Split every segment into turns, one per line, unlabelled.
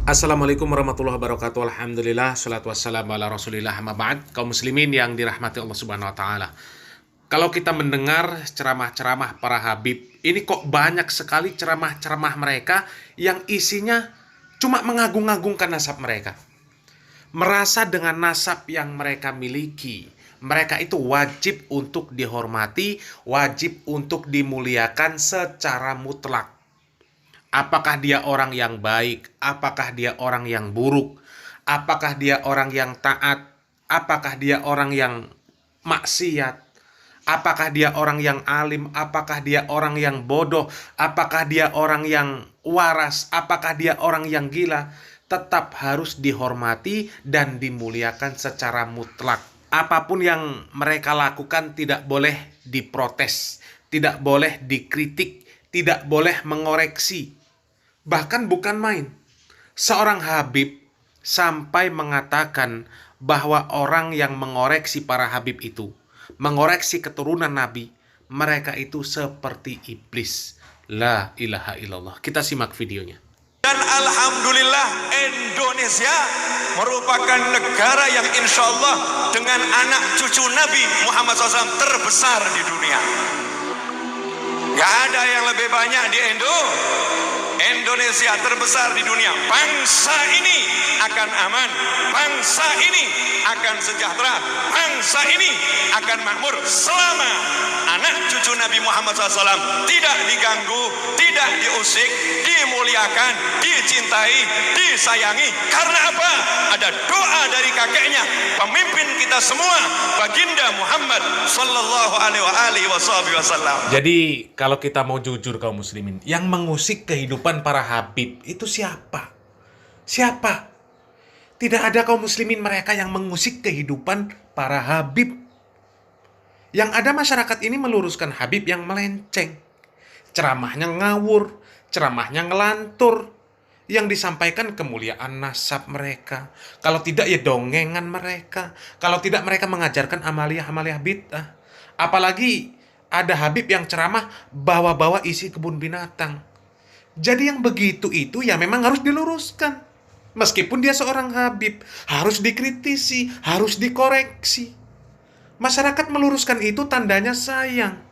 Assalamualaikum warahmatullahi wabarakatuh. Alhamdulillah, salatu wassalamu ala rasulillah, amma ba'd. Kaum muslimin yang dirahmati Allah subhanahu wa ta'ala, kalau kita mendengar ceramah-ceramah para habib, ini kok banyak sekali ceramah-ceramah mereka yang isinya cuma mengagung-agungkan nasab mereka. Merasa dengan nasab yang mereka miliki, mereka itu wajib untuk dihormati, wajib untuk dimuliakan secara mutlak. Apakah dia orang yang baik? Apakah dia orang yang buruk? Apakah dia orang yang taat? Apakah dia orang yang maksiat? Apakah dia orang yang alim? Apakah dia orang yang bodoh? Apakah dia orang yang waras? Apakah dia orang yang gila? Tetap harus dihormati dan dimuliakan secara mutlak. Apapun yang mereka lakukan tidak boleh diprotes, tidak boleh dikritik, tidak boleh mengoreksi. Bahkan bukan main. Seorang habib sampai mengatakan bahwa orang yang mengoreksi para habib itu, mengoreksi keturunan Nabi, mereka itu seperti iblis. La ilaha illallah. Kita simak videonya.
Dan alhamdulillah Indonesia merupakan negara yang insya Allah dengan anak cucu Nabi Muhammad SAW terbesar di dunia. Gak ada yang lebih banyak di Indonesia terbesar di dunia. Bangsa ini akan aman, bangsa ini akan sejahtera, bangsa ini akan makmur selama anak cucu Nabi Muhammad SAW tidak diganggu, tidak diusik, dimuliakan, dicintai, disayangi. Karena apa? Ada doa dari kakeknya, pemimpin kita semua, baginda Muhammad sallallahu alaihi wasallam.
Jadi kalau kita mau jujur kaum muslimin, yang mengusik kehidupan para habib itu siapa? Siapa? Tidak ada kaum muslimin mereka yang mengusik kehidupan para habib. Yang ada masyarakat ini meluruskan habib yang melenceng. Ceramahnya ngawur, ceramahnya ngelantur. Yang disampaikan kemuliaan nasab mereka. Kalau tidak ya dongengan mereka. Kalau tidak mereka mengajarkan amalia-amalia bid'ah. Apalagi ada habib yang ceramah bawa-bawa isi kebun binatang. Jadi yang begitu itu ya memang harus diluruskan. Meskipun dia seorang habib, harus dikritisi, harus dikoreksi. Masyarakat meluruskan itu tandanya sayang.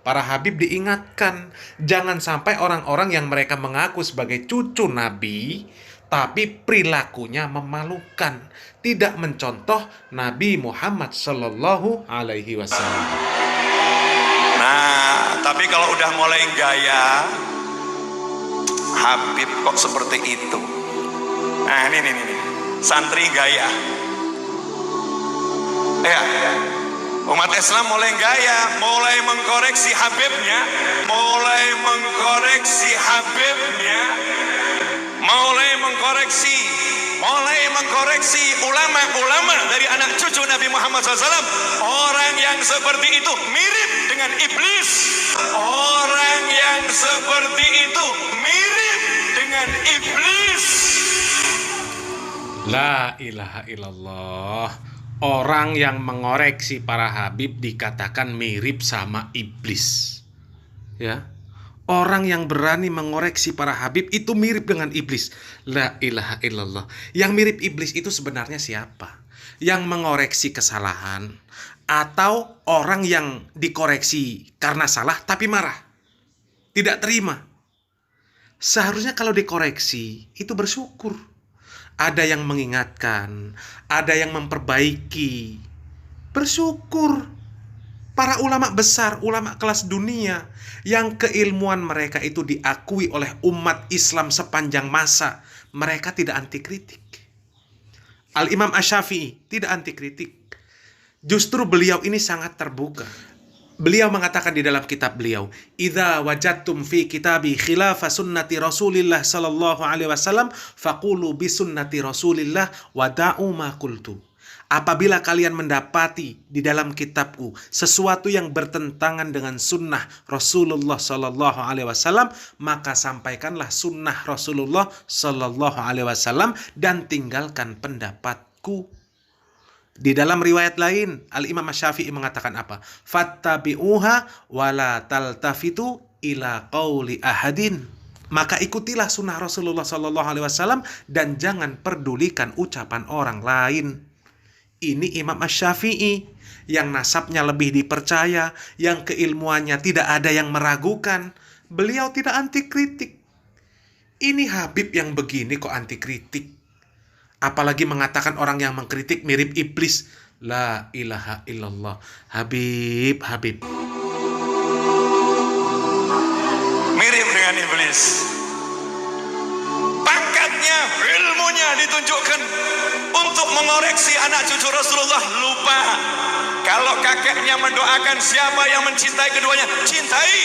Para habib diingatkan, jangan sampai orang-orang yang mereka mengaku sebagai cucu Nabi, tapi perilakunya memalukan, tidak mencontoh Nabi Muhammad Sallallahu Alaihi Wasallam.
Nah, tapi kalau udah mulai gaya, habib kok seperti itu. Nah, ini santri gaya. Ya. Umat Islam mulai gaya, mulai mengkoreksi habibnya, mulai mengkoreksi ulama-ulama dari anak cucu Nabi Muhammad SAW. Orang yang seperti itu mirip dengan iblis. Orang yang seperti itu mirip dengan iblis.
La ilaha illallah. Orang yang mengoreksi para habib dikatakan mirip sama iblis. Ya. Orang yang berani mengoreksi para habib itu mirip dengan iblis. La ilaha illallah. Yang mirip iblis itu sebenarnya siapa? Yang mengoreksi kesalahan atau orang yang dikoreksi karena salah tapi marah, tidak terima? Seharusnya kalau dikoreksi itu bersyukur. Ada yang mengingatkan, ada yang memperbaiki. Bersyukur. Para ulama besar, ulama kelas dunia, yang keilmuan mereka itu diakui oleh umat Islam sepanjang masa, mereka tidak anti kritik. Al-Imam Asy-Syafi'i tidak anti kritik. Justru beliau ini sangat terbuka. Beliau mengatakan di dalam kitab beliau, "Idza wajadtum fi kitabi khilafa sunnati Rasulillah sallallahu alaihi wasallam faqulu bi sunnati Rasulillah wa da'u ma qultu." Apabila kalian mendapati di dalam kitabku sesuatu yang bertentangan dengan sunnah Rasulullah sallallahu alaihi wasallam, maka sampaikanlah sunnah Rasulullah sallallahu alaihi wasallam dan tinggalkan pendapatku. Di dalam riwayat lain, Al-Imam Asy-Syafi'i mengatakan apa? Fattabi'uha wa la taltafitu ila qauli ahadin. Maka ikutilah sunnah Rasulullah SAW dan jangan pedulikan ucapan orang lain. Ini Imam Asy-Syafi'i yang nasabnya lebih dipercaya, yang keilmuannya tidak ada yang meragukan. Beliau tidak anti kritik. Ini Habib yang begini kok anti kritik. Apalagi mengatakan orang yang mengkritik mirip iblis. La ilaha illallah. Habib.
Mirip dengan iblis. Pangkatnya, ilmunya ditunjukkan untuk mengoreksi anak cucu Rasulullah. Lupa kalau kakeknya mendoakan siapa yang mencintai keduanya, cintai.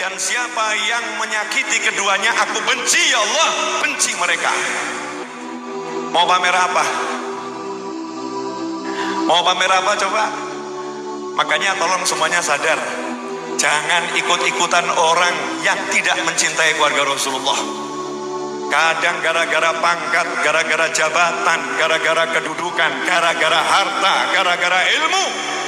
Dan siapa yang menyakiti keduanya, aku benci, ya Allah, benci mereka. Mau pamer apa? Mau pamer apa coba? Makanya tolong semuanya sadar, jangan ikut-ikutan orang yang tidak mencintai keluarga Rasulullah. Kadang gara-gara pangkat, gara-gara jabatan, gara-gara kedudukan, gara-gara harta, gara-gara ilmu,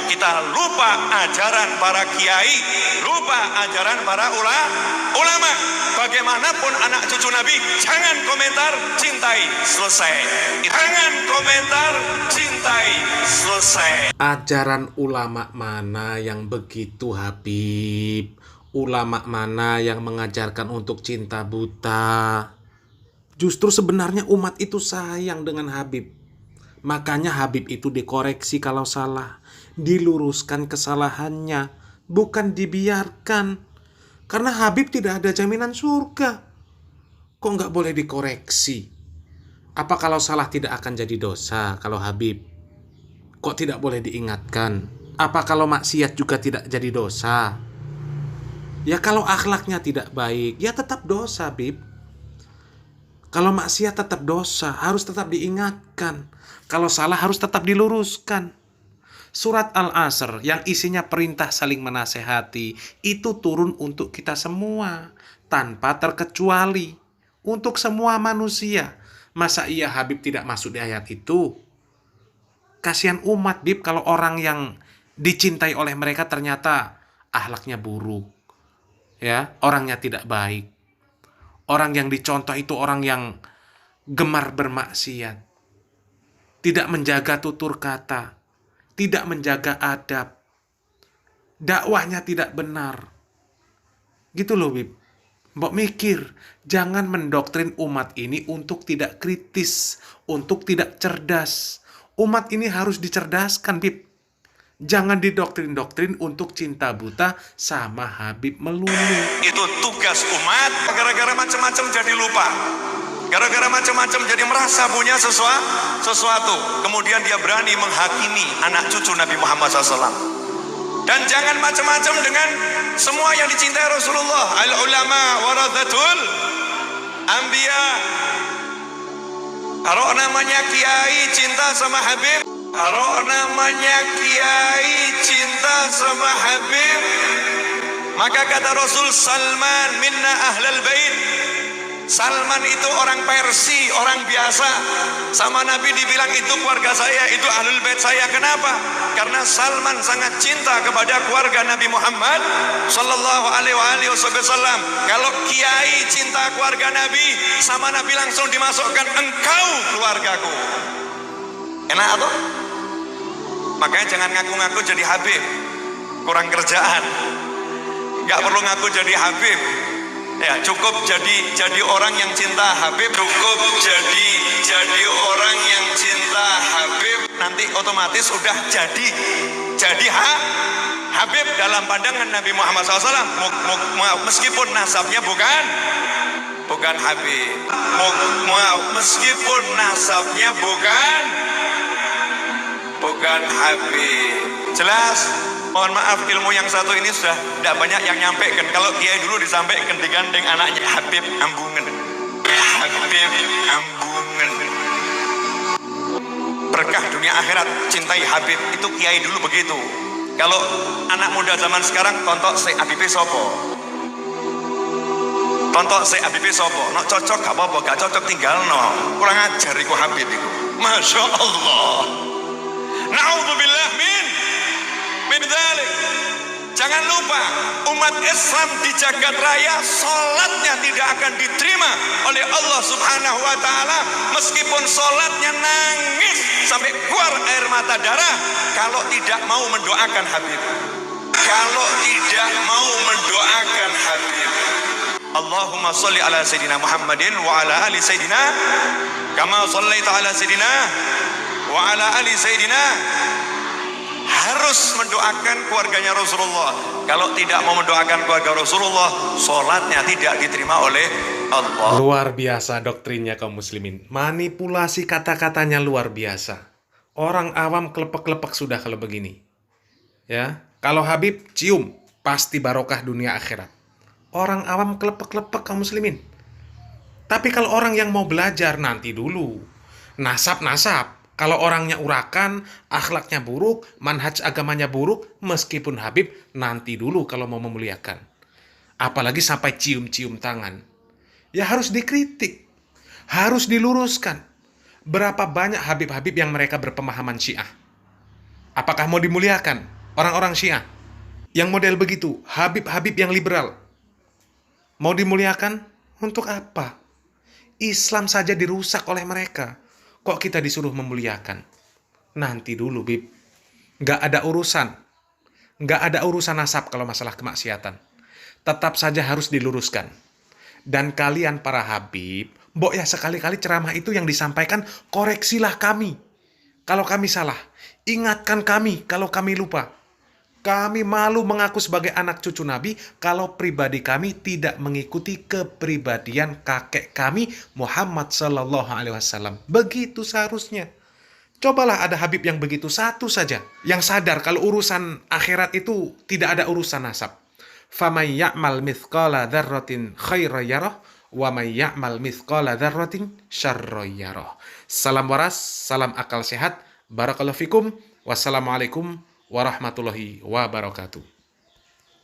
kita lupa ajaran para kiai, lupa ajaran para ulama. Bagaimanapun anak cucu Nabi, jangan komentar, cintai, selesai. Jangan komentar, cintai, selesai.
Ajaran ulama mana yang begitu, Habib? Ulama mana yang mengajarkan untuk cinta buta? Justru sebenarnya umat itu sayang dengan Habib. Makanya Habib itu dikoreksi kalau salah, diluruskan kesalahannya, bukan dibiarkan. Karena Habib tidak ada jaminan surga. Kok nggak boleh dikoreksi? Apa kalau salah tidak akan jadi dosa kalau Habib? Kok tidak boleh diingatkan? Apa kalau maksiat juga tidak jadi dosa? Ya kalau akhlaknya tidak baik, ya tetap dosa, Habib. Kalau maksiat tetap dosa, harus tetap diingatkan. Kalau salah harus tetap diluruskan. Surat Al-Asr yang isinya perintah saling menasehati itu turun untuk kita semua tanpa terkecuali, untuk semua manusia. Masa iya Habib tidak masuk di ayat itu? Kasihan umat, Bib, kalau orang yang dicintai oleh mereka ternyata akhlaknya buruk, ya, orangnya tidak baik. Orang yang dicontoh itu orang yang gemar bermaksiat, tidak menjaga tutur kata, tidak menjaga adab, dakwahnya tidak benar. Gitu loh, Bib. Mbok mikir, jangan mendoktrin umat ini untuk tidak kritis, untuk tidak cerdas. Umat ini harus dicerdaskan, Bib. Jangan didoktrin-doktrin untuk cinta buta sama Habib melulu.
Itu tugas umat. Gara-gara macam-macam jadi lupa. Gara-gara macam-macam jadi merasa punya sesuatu. Kemudian dia berani menghakimi anak cucu Nabi Muhammad SAW. Dan jangan macam-macam dengan semua yang dicintai Rasulullah. Al-ulama warathatul anbiya. Kalau namanya kiai cinta sama Habib, kalau namanya kiai cinta sama Habib, maka kata Rasul, Salman minna ahlal bait. Salman itu orang Persia, orang biasa. Sama Nabi dibilang itu keluarga saya, itu ahlul bait saya. Kenapa? Karena Salman sangat cinta kepada keluarga Nabi Muhammad sallallahu alaihi wasallam. Kalau kiai cinta keluarga Nabi, sama Nabi langsung dimasukkan, engkau keluargaku. Enak atau? Makanya jangan ngaku-ngaku jadi Habib, kurang kerjaan. Gak perlu ngaku jadi Habib. Ya, cukup jadi orang yang cinta Habib, cukup jadi orang yang cinta Habib, nanti otomatis udah jadi Habib dalam pandangan Nabi Muhammad SAW. Meskipun nasabnya bukan Habib, meskipun nasabnya bukan Habib. Jelas? Mohon maaf, ilmu yang satu ini sudah tidak banyak yang nyampaikan. Kalau kiai dulu disampaikan digandeng anaknya, Habib Ambungen, Habib Ambungen. Berkah dunia akhirat, cintai Habib. Itu kiai dulu begitu. Kalau anak muda zaman sekarang, tontok se Habib sopo, tontok se Habib sopo. No cocok gak apa-apa, gak cocok tinggal no. Kurang ajar iku Habib iku. Masya Allah. Na'udzubillah min dzalik. Jangan lupa, umat Islam di jagat raya sholatnya tidak akan diterima oleh Allah Subhanahu wa Ta'ala, meskipun sholatnya nangis sampai keluar air mata darah, kalau tidak mau mendoakan Habib. Kalau tidak mau mendoakan Habib. Allahumma sholli ala Sayyidina Muhammadin wa ala ali Sayyidina kama shallaita ala Sayyidina wa ala ali Sayyidina. Harus mendoakan keluarganya Rasulullah. Kalau tidak mau mendoakan keluarga Rasulullah, sholatnya tidak diterima oleh Allah.
Luar biasa doktrinnya kaum muslimin. Manipulasi kata-katanya luar biasa. Orang awam kelepek-kelepek sudah kalau begini. Ya, kalau Habib cium, pasti barokah dunia akhirat. Orang awam kelepek-kelepek kaum muslimin. Tapi kalau orang yang mau belajar, nanti dulu. Nasab-nasab. Kalau orangnya urakan, akhlaknya buruk, manhaj agamanya buruk, meskipun Habib, nanti dulu kalau mau memuliakan. Apalagi sampai cium-cium tangan. Ya harus dikritik. Harus diluruskan. Berapa banyak Habib-Habib yang mereka berpemahaman Syiah? Apakah mau dimuliakan? Orang-orang Syiah yang model begitu, Habib-Habib yang liberal, mau dimuliakan? Untuk apa? Islam saja dirusak oleh mereka. Kok kita disuruh memuliakan? Nanti dulu, Bib. Nggak ada urusan. Nggak ada urusan nasab kalau masalah kemaksiatan. Tetap saja harus diluruskan. Dan kalian para Habib, mbok ya sekali-kali ceramah itu yang disampaikan, koreksilah kami. Kalau kami salah, ingatkan kami kalau kami lupa. Kami malu mengaku sebagai anak cucu Nabi kalau pribadi kami tidak mengikuti kepribadian kakek kami Muhammad Sallallahu Alaihi Wasallam. Begitu seharusnya. Cobalah ada Habib yang begitu, satu saja, yang sadar kalau urusan akhirat itu tidak ada urusan nasab. Faman ya'mal mithqala dzarratin khairan yarah wa may ya'mal mithqala dzarratin syarran yarah. Salam waras, salam akal sehat. Barakallahu fikum. Wassalamualaikum warahmatullahi wabarakatuh.